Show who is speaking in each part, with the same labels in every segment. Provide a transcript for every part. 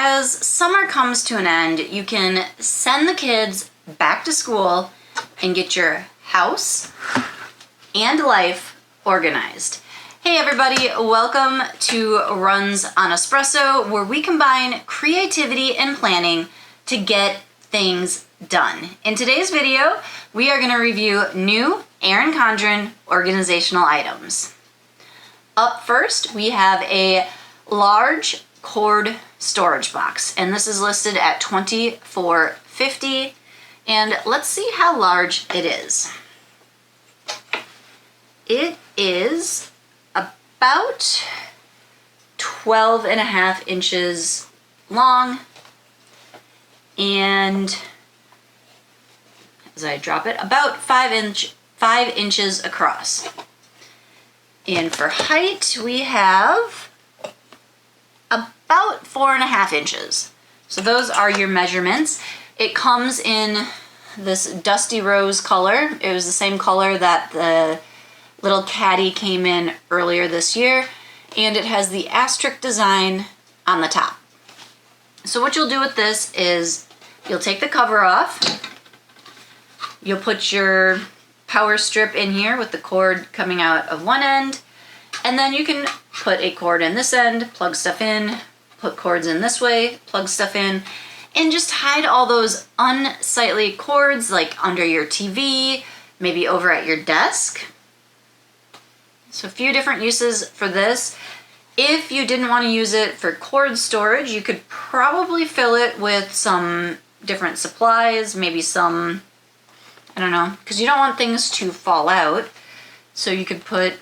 Speaker 1: as summer comes to an end, you can send the kids back to school and get your house and life organized. Hey everybody, welcome to Runs on Espresso, where we combine creativity and planning to get things done. In today's video, we are going to review new Erin Condren organizational items. Up first, we have a large cord storage box, and this is listed at $24.50, and let's see how large it is. It is about 12.5 inches long, and as I drop it, about 5 inches across. And for height, we have about 4.5 inches. So those are your measurements. It comes in this dusty rose color. It was the same color that the little Caddy came in earlier this year, and it has the asterisk design on the top. So what you'll do with this is you'll take the cover off, you'll put your power strip in here with the cord coming out of one end, and then you can put a cord in this end, plug stuff in, put cords in this way, plug stuff in, and just hide all those unsightly cords like under your TV, maybe over at your desk. So a few different uses for this. If you didn't want to use it for cord storage, you could probably fill it with some different supplies, maybe some, I don't know, because you don't want things to fall out. So you could put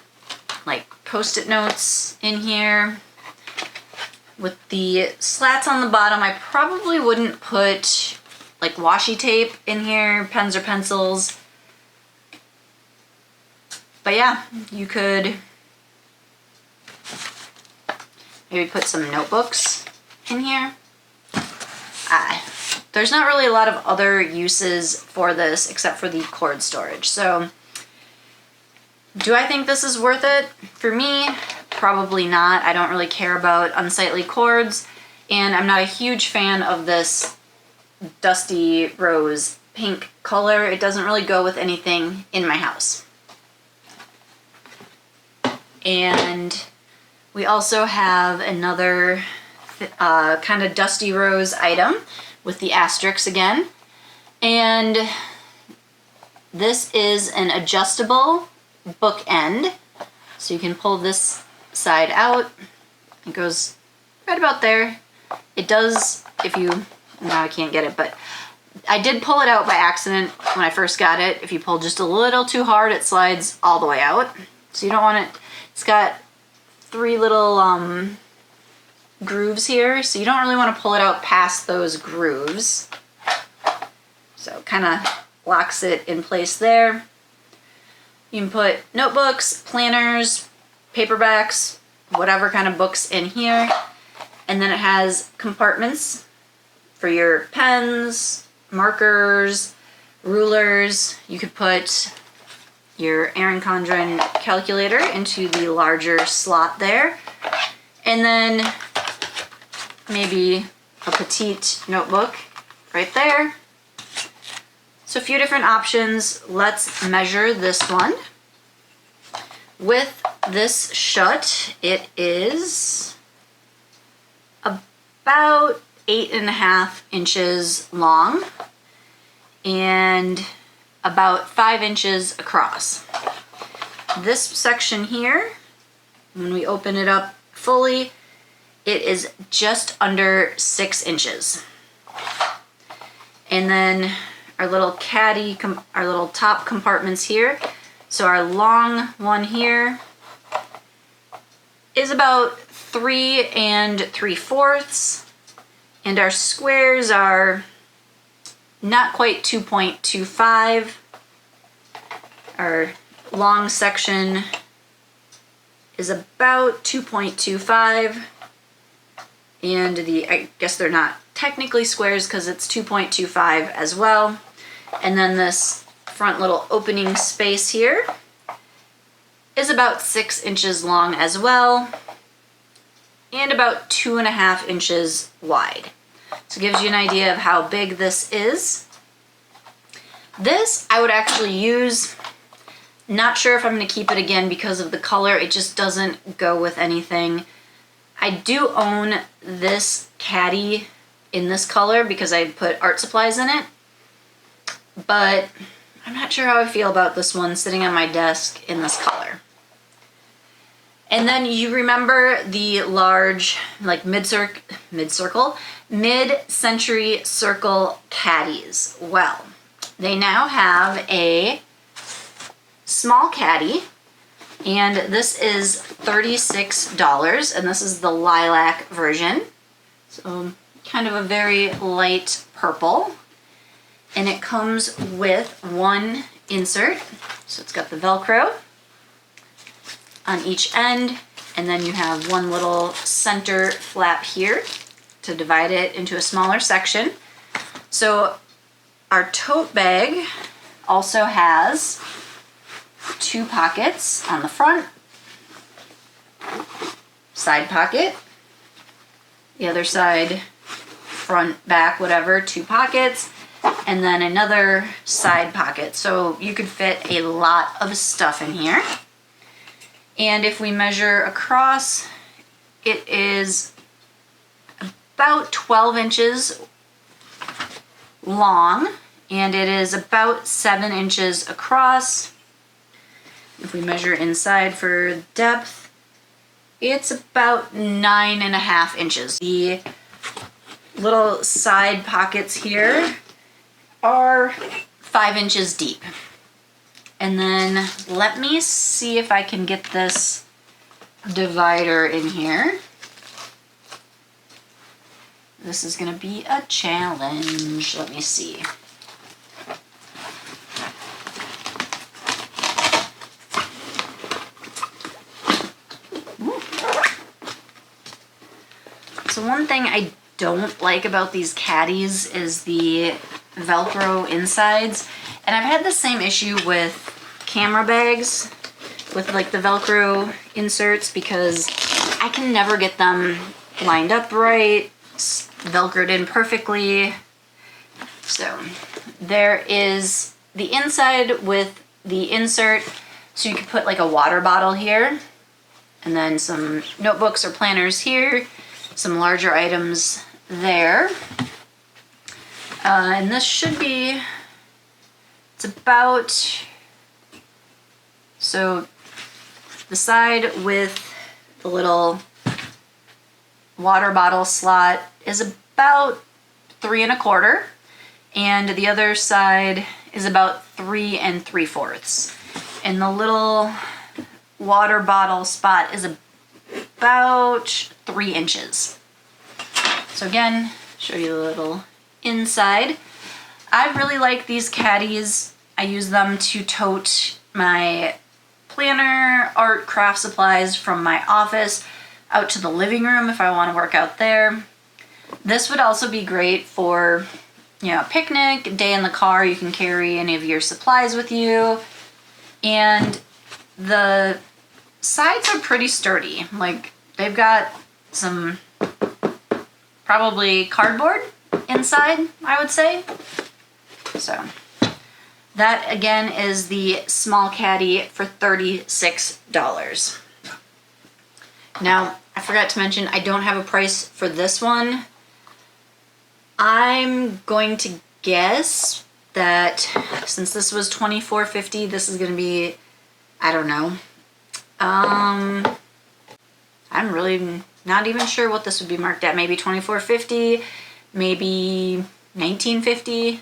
Speaker 1: like Post-it notes in here. With the slats on the bottom, I probably wouldn't put like washi tape in here, pens or pencils. But yeah, you could maybe put some notebooks in here. There's not really a lot of other uses for this except for the cord storage. So do I think this is worth it? For me, probably not. I don't really care about unsightly cords, and I'm not a huge fan of this dusty rose pink color. It doesn't really go with anything in my house. And we also have another kind of dusty rose item with the asterisks again. And this is an adjustable bookend. So you can pull this side out. It goes right about there. It does, if you, now I can't get it, but I did pull it out by accident when I first got it. If you pull just a little too hard, it slides all the way out. So you don't want it. It's got 3 little grooves here, so you don't really want to pull it out past those grooves. So it kind of locks it in place there. You can put notebooks, planners, paperbacks, whatever kind of books in here. And then it has compartments for your pens, markers, rulers. You could put your Erin Condren calculator into the larger slot there, and then maybe a petite notebook right there. So a few different options. Let's measure this one. With this shut, it is about 8.5 inches long and about 5 inches across. This section here, when we open it up fully, it is just under 6 inches. And then our little Caddy, our little top compartments here. So our long one here is about 3 3/4, and our squares are not quite 2.25. Our long section is about 2.25, and I guess they're not technically squares because it's 2.25 as well. And then this front little opening space here is about 6 inches long as well. and about 2.5 inches wide. So it gives you an idea of how big this is. This I would actually use. Not sure if I'm going to keep it again because of the color. It just doesn't go with anything. I do own this Caddy in this color because I put art supplies in it. But I'm not sure how I feel about this one sitting on my desk in this color. And then you remember the large, like mid-century circle caddies. Well, they now have a small caddy, and this is $36, and this is the lilac version. So kind of a very light purple. And it comes with one insert. So it's got the Velcro on each end, and then you have one little center flap here to divide it into a smaller section. So our tote bag also has 2 pockets on the front, side pocket, the other side, front, back, whatever, 2 pockets, and then another side pocket. So you could fit a lot of stuff in here. And if we measure across, it is about 12 inches long, and it is about 7 inches across. If we measure inside for depth, it's about 9.5 inches. The little side pockets here are 5 inches deep. And then let me see if I can get this divider in here. This is gonna be a challenge. Let me see. So one thing I don't like about these caddies is the Velcro insides. And I've had the same issue with camera bags with like the Velcro inserts because I can never get them lined up right, Velcroed in perfectly. So there is the inside with the insert, so you could put like a water bottle here, and then some notebooks or planners here, some larger items there. And this should be, it's about, so the side with the little water bottle slot is about 3 1/4, and the other side is about 3 3/4. And the little water bottle spot is about 3 inches. So again, show you the little inside. I really like these caddies. I use them to tote my planner, art, craft supplies from my office out to the living room if I want to work out there. This would also be great for, you know, a picnic, a day in the car. You can carry any of your supplies with you. And the sides are pretty sturdy. Like, they've got some probably cardboard inside, I would say. So that again is the small caddy for $36. Now, I forgot to mention I don't have a price for this one. I'm going to guess that since this was $24.50, this is going to be, I don't know. I'm really not even sure what this would be marked at. Maybe $24.50, maybe $19.50.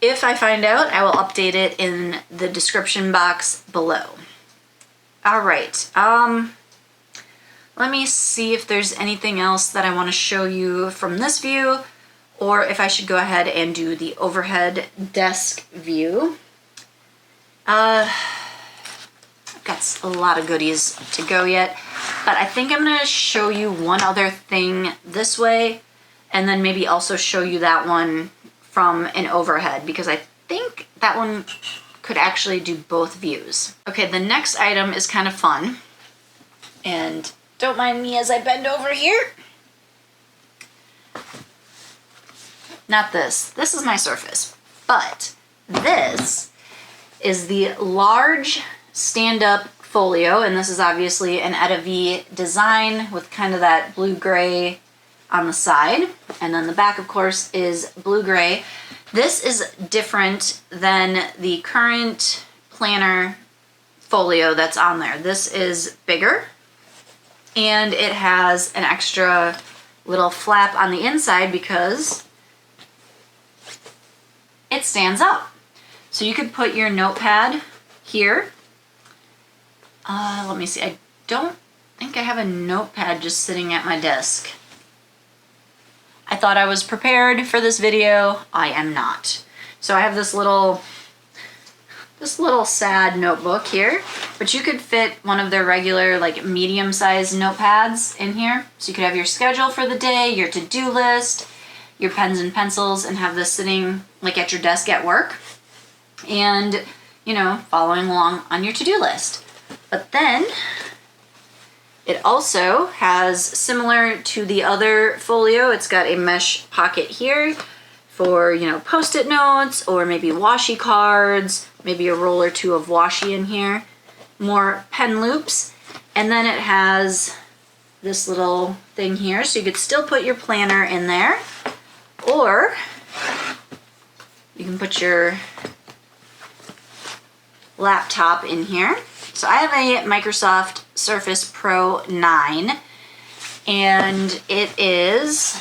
Speaker 1: If I find out, I will update it in the description box below. All right. Let me see if there's anything else that I want to show you from this view, or if I should go ahead and do the overhead desk view. I've got a lot of goodies to go yet, but I think I'm going to show you one other thing this way, and then maybe also show you that one from an overhead, because I think that one could actually do both views. Okay, the next item is kind of fun. And don't mind me as I bend over here. Not this. This is my Surface. But this is the large stand-up folio, and this is obviously an EttaVee design with kind of that blue-gray on the side. And then the back, of course, is blue-gray. This is different than the current planner folio that's on there. This is bigger, and it has an extra little flap on the inside because it stands up. So you could put your notepad here. Let me see. I don't think I have a notepad just sitting at my desk. I thought I was prepared for this video. I am not. So I have this little sad notebook here, but you could fit one of their regular like medium-sized notepads in here. So you could have your schedule for the day, your to-do list, your pens and pencils, and have this sitting like at your desk at work and, you know, following along on your to-do list. But then it also has, similar to the other folio, it's got a mesh pocket here for, you know, post-it notes or maybe washi cards, maybe a roll or two of washi in here, more pen loops, and then it has this little thing here so you could still put your planner in there, or you can put your laptop in here. So I have a Microsoft Surface Pro 9, and it is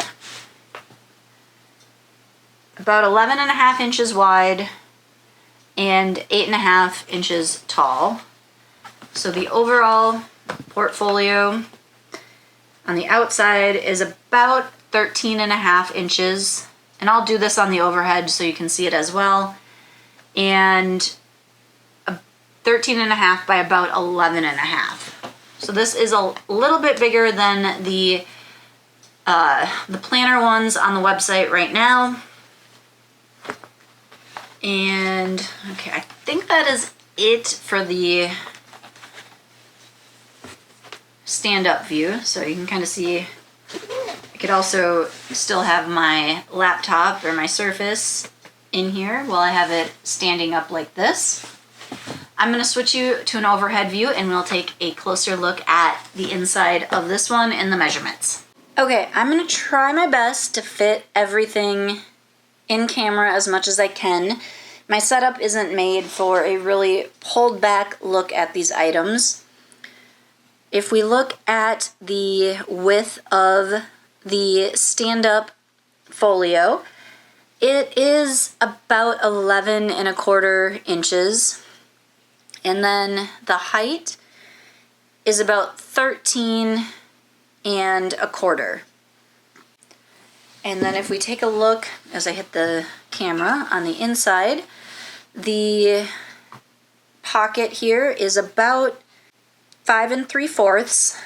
Speaker 1: about 11.5 inches wide and 8.5 inches tall. So the overall portfolio on the outside is about 13.5 inches, and I'll do this on the overhead so you can see it as well, and 13.5 by about 11.5. So this is a little bit bigger than the planner ones on the website right now. And okay, I think that is it for the stand-up view. So you can kind of see, I could also still have my laptop or my Surface in here while I have it standing up like this. I'm going to switch you to an overhead view and we'll take a closer look at the inside of this one and the measurements. Okay, I'm going to try my best to fit everything in camera as much as I can. My setup isn't made for a really pulled back look at these items. If we look at the width of the stand-up folio, it is about 11.25 inches. And then the height is about 13.25. And then if we take a look, as I hit the camera, on the inside, the pocket here is about 5 3/4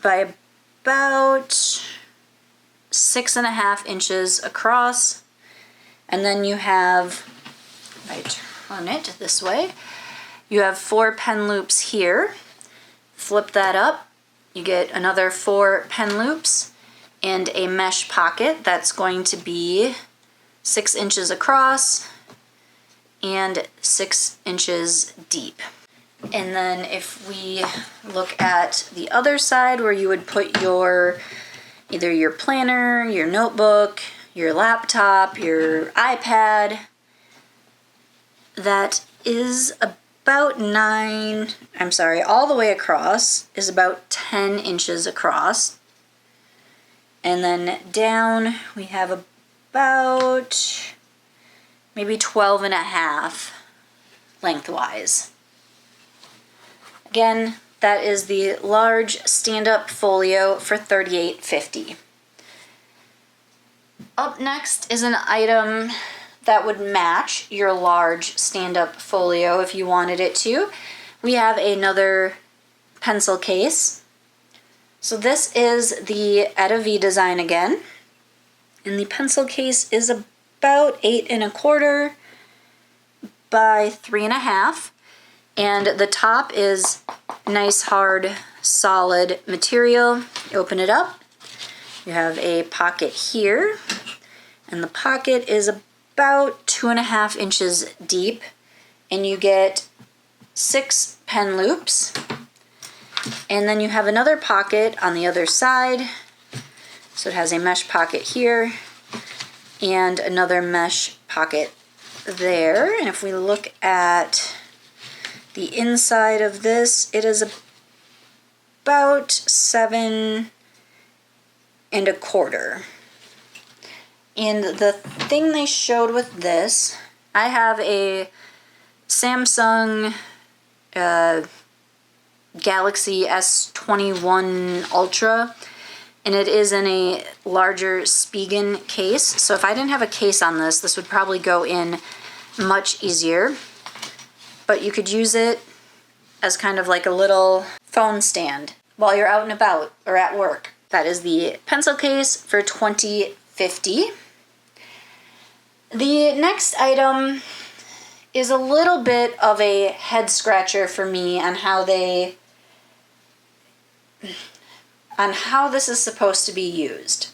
Speaker 1: by about 6.5 inches across. And then you have, if I turn it this way, you have 4 pen loops here. Flip that up, you get another 4 pen loops and a mesh pocket that's going to be 6 inches across and 6 inches deep. And then if we look at the other side where you would put your either your planner, your notebook, your laptop, your iPad, that is about all the way across is about 10 inches across. And then down we have about maybe 12.5 lengthwise. Again, that is the large stand-up folio for $38.50. Up next is an item that would match your large stand-up folio if you wanted it to. We have another pencil case. So this is the EttaVee design again. And the pencil case is about 8.25 by 3.5. And the top is nice, hard, solid material. You open it up. You have a pocket here. And the pocket is about 2.5 inches deep. And you get 6 pen loops. And then you have another pocket on the other side. So it has a mesh pocket here and another mesh pocket there. And if we look at the inside of this, it is about 7 1/4. And the thing they showed with this, I have a Samsung Galaxy S21 Ultra, and it is in a larger Spigen case. So if I didn't have a case on this, this would probably go in much easier. But you could use it as kind of like a little phone stand while you're out and about or at work. That is the pencil case for $20.50. The next item is a little bit of a head scratcher for me on how this is supposed to be used.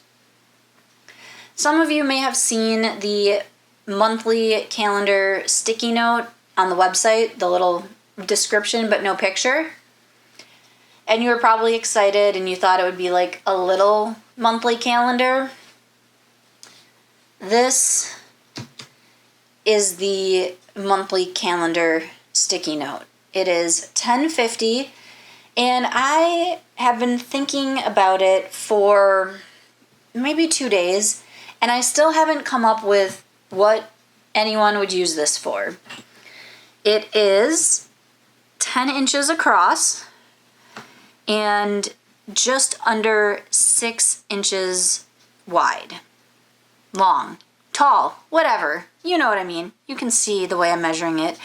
Speaker 1: Some of you may have seen the monthly calendar sticky note on the website, the little description but no picture. And you were probably excited and you thought it would be like a little monthly calendar. This is the monthly calendar sticky note. It is $10.50, and I have been thinking about it for maybe 2 days, and I still haven't come up with what anyone would use this for. It is 10 inches across and just under 6 inches wide. Long, tall, whatever. You know what I mean. You can see the way I'm measuring it.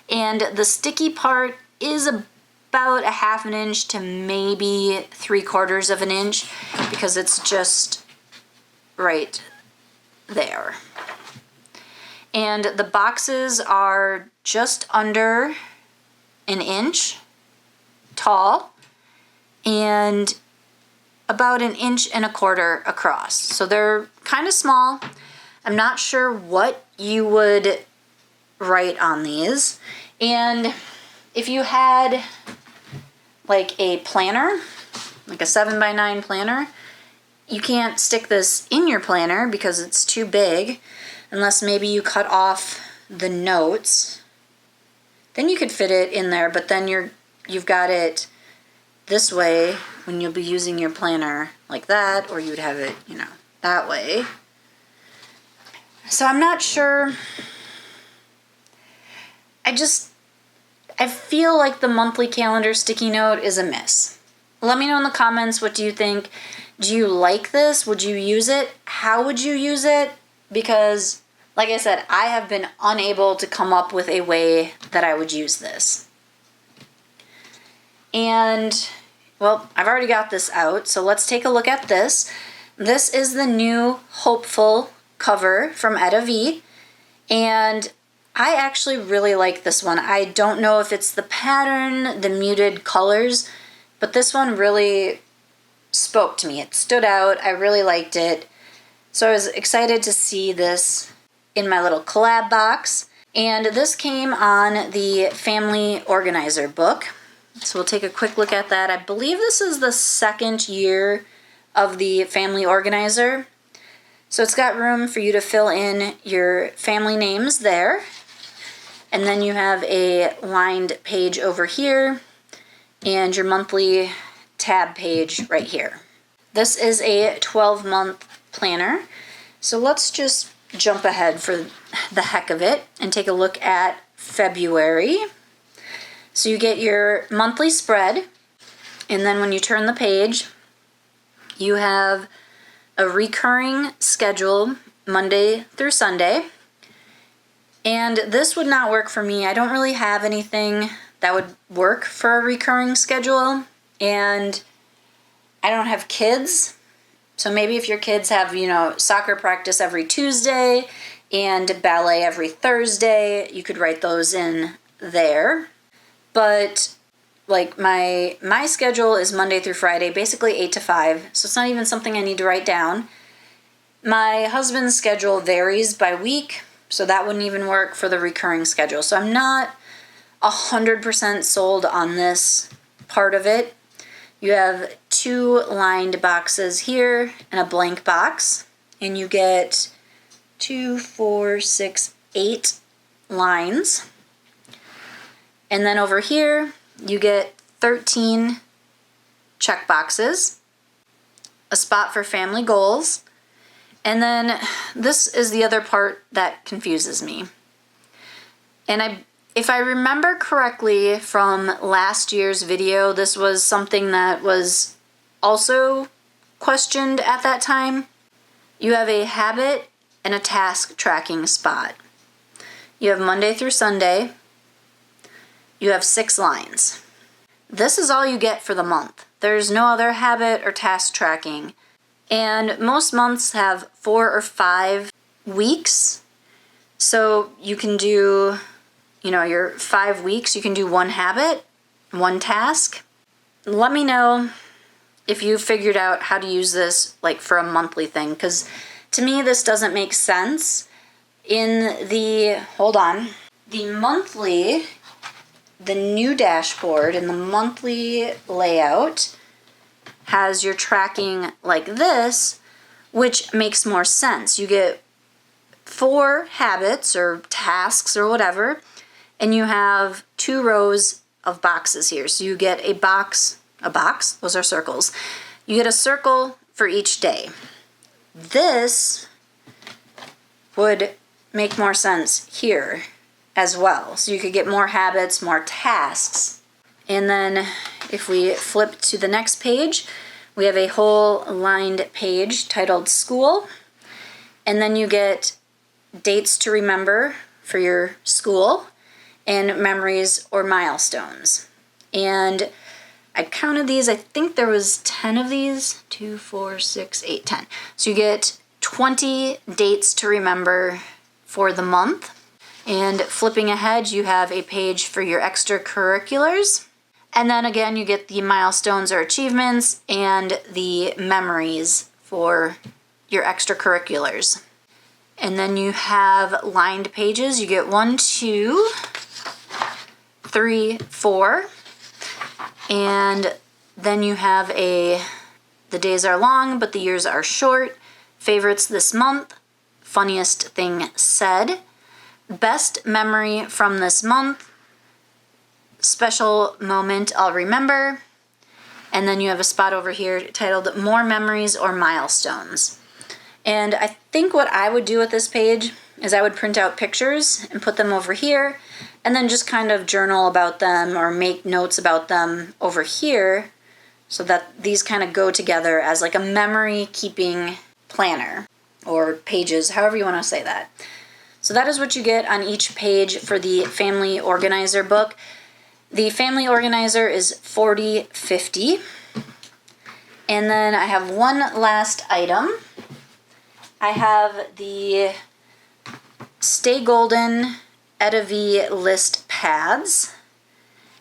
Speaker 1: And the sticky part is about 1/2 inch to maybe 3/4 of an inch because it's just right there. And the boxes are just under 1 inch tall and about 1.25 inches across. So they're kind of small. I'm not sure what you would write on these. And if you had like a planner, like a 7x9 planner, you can't stick this in your planner because it's too big, unless maybe you cut off the notes. Then you could fit it in there, but then you've got it this way when you'll be using your planner like that, or you would have it, that way. So I'm not sure. I feel like the monthly calendar sticky note is a miss. Let me know in the comments, what do you think? Do you like this? Would you use it? How would you use it? Because, like I said, I have been unable to come up with a way that I would use this. And, well, I've already got this out, so let's take a look at this. This is the new Hopeful cover from EttaVee, and I actually really like this one. I don't know if it's the pattern, the muted colors, but this one really spoke to me. It stood out. I really liked it. So I was excited to see this in my little collab box. And this came on the Family Organizer book. So we'll take a quick look at that. I believe this is the 2nd year of the Family Organizer. So it's got room for you to fill in your family names there. And then you have a lined page over here and your monthly tab page right here. This is a 12-month planner. So let's just jump ahead for the heck of it and take a look at February. So you get your monthly spread, and then when you turn the page, you have a recurring schedule Monday through Sunday. And this would not work for me. I don't really have anything that would work for a recurring schedule, and I don't have kids. So maybe if your kids have, soccer practice every Tuesday and ballet every Thursday, you could write those in there. but like my schedule is Monday through Friday, basically 8 to 5, so it's not even something I need to write down. My husband's schedule varies by week, so that wouldn't even work for the recurring schedule. So I'm not 100% sold on this part of it. You have 2 lined boxes here and a blank box, and you get 2, 4, 6, 8 lines. And then over here, you get 13 check boxes, a spot for family goals, and then this is the other part that confuses me. And if I remember correctly from last year's video, this was something that was also questioned at that time. You have a habit and a task tracking spot. You have Monday through Sunday. You have 6 lines. This is all you get for the month. There's no other habit or task tracking. And most months have 4 or 5 weeks. So you can do, your 5 weeks, you can do 1 habit, 1 task. Let me know if you figured out how to use this like for a monthly thing, because to me this doesn't make sense. In the monthly, the new dashboard in the monthly layout has your tracking like this, which makes more sense. You get 4 habits or tasks or whatever, and you have 2 rows of boxes here. So you get a box, those are circles. You get a circle for each day. This would make more sense here as well. So you could get more habits, more tasks. And then if we flip to the next page, we have a whole lined page titled School. And then you get dates to remember for your school and memories or milestones. And I counted these, I think there was 10 of these, 2, 4, 6, 8, 10. So you get 20 dates to remember for the month. And flipping ahead, you have a page for your extracurriculars. And then again, you get the milestones or achievements and the memories for your extracurriculars. And then you have lined pages. You get 1, 2, 3, 4. And then you have the days are long, but the years are short. Favorites this month. Funniest thing said. Best memory from this month. Special moment I'll remember. And then you have a spot over here titled More Memories or Milestones. And I think what I would do with this page is I would print out pictures and put them over here, and then just kind of journal about them or make notes about them over here, so that these kind of go together as like a memory keeping planner or pages, however you want to say that. So that is what you get on each page for the Family Organizer book. The Family Organizer is $40.50. And then I have one last item. I have the Stay Golden EttaVee list pads.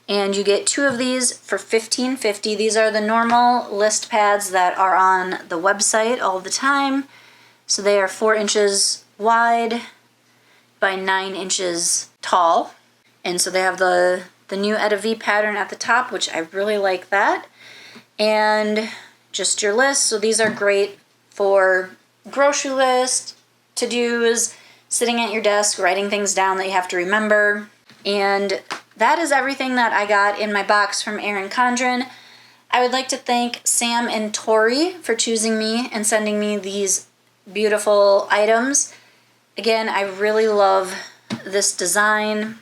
Speaker 1: And you get 2 of these for $15.50. These are the normal list pads that are on the website all the time. So they are 4 inches wide by 9 inches tall. And so they have the new EttaVee pattern at the top, which I really like that. And just your list. So these are great for grocery list, to-dos, sitting at your desk, writing things down that you have to remember. And that is everything that I got in my box from Erin Condren. I would like to thank Sam and Tori for choosing me and sending me these beautiful items. Again, I really love this design.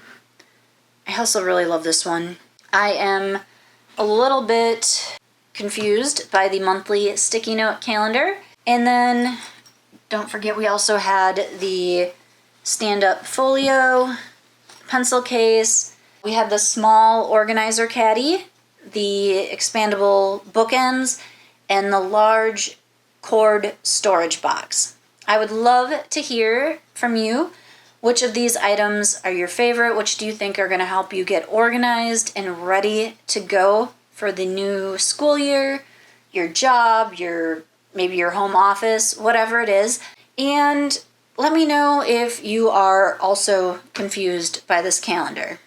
Speaker 1: I also really love this one. I am a little bit confused by the monthly sticky note calendar. And then don't forget we also had the stand-up folio, pencil case. We had the small organizer caddy, the expandable bookends, and the large cord storage box. I would love to hear from you. Which of these items are your favorite? Which do you think are going to help you get organized and ready to go for the new school year, your job, maybe your home office, whatever it is. And let me know if you are also confused by this calendar.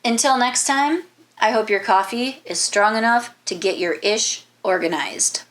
Speaker 1: Until next time, I hope your coffee is strong enough to get your ish organized.